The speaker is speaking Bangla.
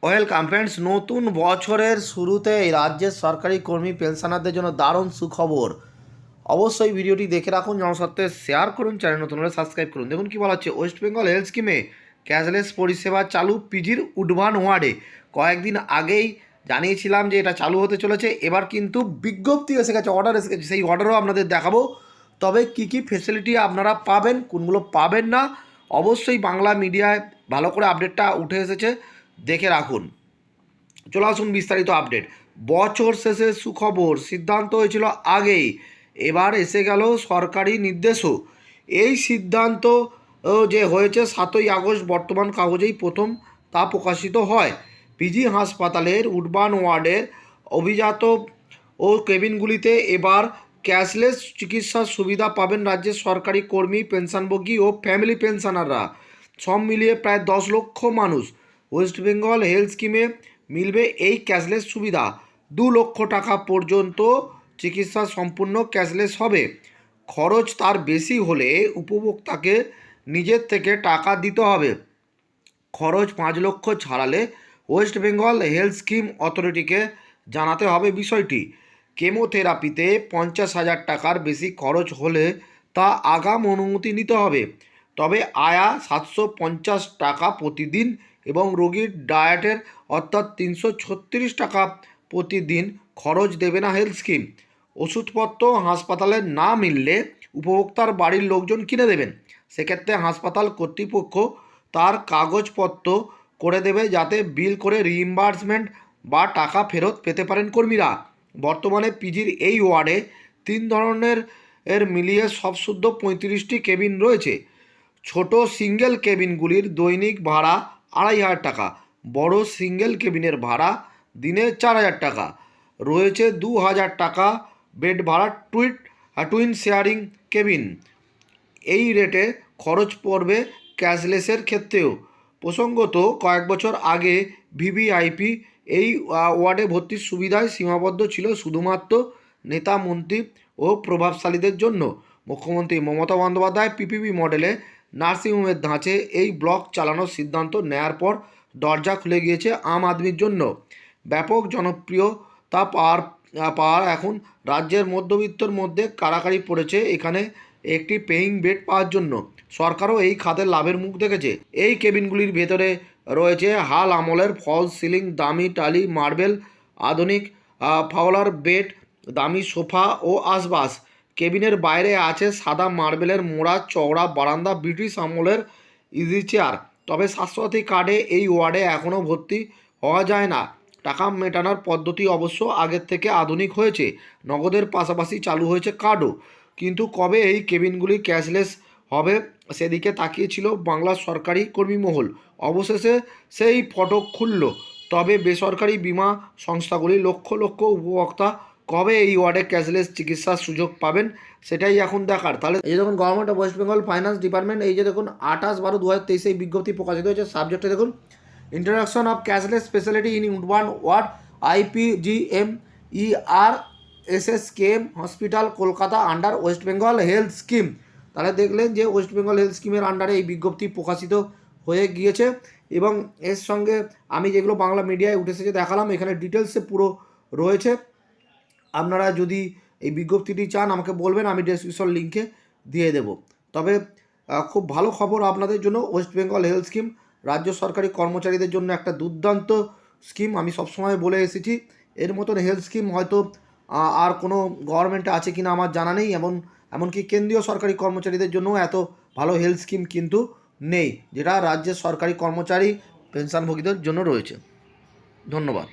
ওয়েলকাম ফ্রেন্ডস, নতুন বছরের শুরুতে এই রাজ্যের সরকারি কর্মী পেনশনারদের জন্য দারুণ সুখবর। অবশ্যই ভিডিওটি দেখে রাখুন, জনস্বার্থে শেয়ার করুন, চ্যানেল নতুন হলে সাবস্ক্রাইব করুন। দেখুন কী বলা হচ্ছে, ওয়েস্ট বেঙ্গল হেলথ স্কিমে ক্যাশলেস পরিষেবা চালু পিজির উডবান ওয়ার্ডে। কয়েকদিন আগেই জানিয়েছিলাম যে এটা চালু হতে চলেছে। এবার কিন্তু বিজ্ঞপ্তি এসে গেছে, অর্ডার এসে গেছে, সেই অর্ডারও আপনাদের দেখাবো। তবে কী কী ফেসিলিটি আপনারা পাবেন, কোনগুলো পাবেন না, অবশ্যই বাংলা মিডিয়ায় ভালো করে আপডেটটা উঠে এসেছে, দেখে রাখুন। চলে আসুন বিস্তারিত আপডেট। বছর শেষে সুখবর, সিদ্ধান্ত হয়েছিল আগেই, এবার এসে গেল সরকারি নির্দেশও। এই সিদ্ধান্ত যে হয়েছে 7ই আগস্ট বর্তমান কাগজেই প্রথম তা প্রকাশিত হয়। পিজি হাসপাতালের উডবান ওয়ার্ডের অভিজাত ও কেবিনগুলিতে এবার ক্যাশলেস চিকিৎসার সুবিধা পাবেন রাজ্যের সরকারি কর্মী, পেনশনভোগী ও ফ্যামিলি পেনশনাররা। সব মিলিয়ে প্রায় 10 লক্ষ মানুষ ওয়েস্ট বেঙ্গল হেলথ স্কিমে মিলবে এই ক্যাশলেস সুবিধা। 2 লক্ষ টাকা পর্যন্ত চিকিৎসা সম্পূর্ণ ক্যাশলেস হবে। খরচ তার বেশি হলে উপভোক্তাকে নিজের থেকে টাকা দিতে হবে। খরচ 5 লক্ষ ছাড়ালে ওয়েস্ট বেঙ্গল হেলথ স্কিম অথরিটিকে জানাতে হবে বিষয়টি। কেমোথেরাপিতে 50,000 টাকার বেশি খরচ হলে তা আগাম অনুমতি নিতে হবে। তবে আয়া 750 টাকা প্রতিদিন এবং রোগীর ডায়েটের অর্থাৎ 336 টাকা প্রতিদিন খরচ দেবে না হেলথ স্কিম। ওষুধপত্র হাসপাতালে না মিললে উপভোক্তার বাড়ির লোকজন কিনে দেবেন। সেক্ষেত্রে হাসপাতাল কর্তৃপক্ষ তার কাগজপত্র করে দেবে, যাতে বিল করে রিইম্বার্সমেন্ট বা টাকা ফেরত পেতে পারেন কর্মীরা। বর্তমানে পিজির এই ওয়ার্ডে 3 ধরনের মিলিয়ে সব শুদ্ধ 35টি কেবিন রয়েছে। ছোট সিঙ্গেল কেবিনগুলির দৈনিক ভাড়া 2,500 টাকা, বড় সিঙ্গেল কেবিনের ভাড়া দিনে 4,000 টাকা। রয়েছে 2,000 টাকা বেড ভাড়া টুইন শেয়ারিং কেবিন। এই রেটে খরচ পড়বে ক্যাশলেসের ক্ষেত্রেও। প্রসঙ্গত, কয়েক বছর আগে ভিভিআইপি এই ওয়ার্ডে ভর্তির সুবিধায় সীমাবদ্ধ ছিল শুধুমাত্র নেতা, মন্ত্রী ও প্রভাবশালীদের জন্য। মুখ্যমন্ত্রী মমতা বন্দ্যোপাধ্যায় পিপিপি মডেলে নার্সিংহোমের ধাঁচে এই ব্লক চালানোর সিদ্ধান্ত নেয়ার পর দরজা খুলে গিয়েছে আম আদমির জন্য। ব্যাপক জনপ্রিয়তা পাওয়ার এখন রাজ্যের মধ্যবিত্তর মধ্যে কাড়াকাড়ি পড়েছে এখানে একটি পেইং বেড পাওয়ার জন্য। সরকারও এই খাতের লাভের মুখ দেখেছে। এই কেবিনগুলির ভেতরে রয়েছে হাল আমলের ফলস সিলিং, দামি টালি, মার্বেল, আধুনিক ফাওলার বেড, দামি সোফা ও আসবাস। কেবিনের বাইরে আছে সাদা মার্বেলের মোড়া চওড়া বারান্দা, ব্রিটিশ আমলের ইজি চেয়ার। তবে স্বাস্থ্যসাথী কার্ডে এই ওয়ার্ডে এখনও ভর্তি হওয়া যায় না। টাকা মেটানোর পদ্ধতি অবশ্য আগের থেকে আধুনিক হয়েছে। নগদের পাশাপাশি চালু হয়েছে কার্ডও। কিন্তু কবে এই কেবিনগুলি ক্যাশলেস হবে সেদিকে তাকিয়েছিল বাংলার সরকারি কর্মীমহল। অবশেষে সেই ফটক খুলল। তবে বেসরকারি বিমা সংস্থাগুলি লক্ষ লক্ষ উপভোক্তা কবে এই ওয়ার্ডে ক্যাশলেস চিকিৎসার সুযোগ পাবেন সেটাই এখন দেখার। তাহলে এই যে দেখুন, government of West Bengal finance department, এই যে দেখুন 28/12/2023 এই বিজ্ঞপ্তি প্রকাশিত হয়েছে। সাবজেক্টে দেখুন, introduction of cashless speciality in উডবান ward, IPGMERSSKM hospital, Kolkata, under West Bengal health scheme. তাহলে দেখলেন যে ওয়েস্ট বেঙ্গল হেলথ স্কিমের আন্ডারে এই বিজ্ঞপ্তি প্রকাশিত হয়ে গিয়েছে। এবং এর সঙ্গে আমি যেগুলো বাংলা মিডিয়ায় উঠে এসেছে দেখালাম, এখানে ডিটেলসে পুরো রয়েছে। আপনারা যদি এই বিজ্ঞপ্তিটি চান আমাকে বলবেন, আমি ডেসক্রিপশন লিঙ্কে দিয়ে দেব। তবে খুব ভালো খবর আপনাদের জন্য, ওয়েস্ট বেঙ্গল হেলথ স্কিম রাজ্য সরকারি কর্মচারীদের জন্য একটা দুর্দান্ত স্কিম। আমি সবসময় বলে এসেছি, এর মতন হেলথ স্কিম হয়তো আর কোনো গভর্নমেন্টে আছে কিনা আমার জানা নেই। এমনকি কেন্দ্রীয় সরকারি কর্মচারীদের জন্য এত ভালো হেলথ স্কিম কিন্তু নেই, যেটা রাজ্যের সরকারি কর্মচারী পেনশনভোগীদের জন্য রয়েছে। ধন্যবাদ।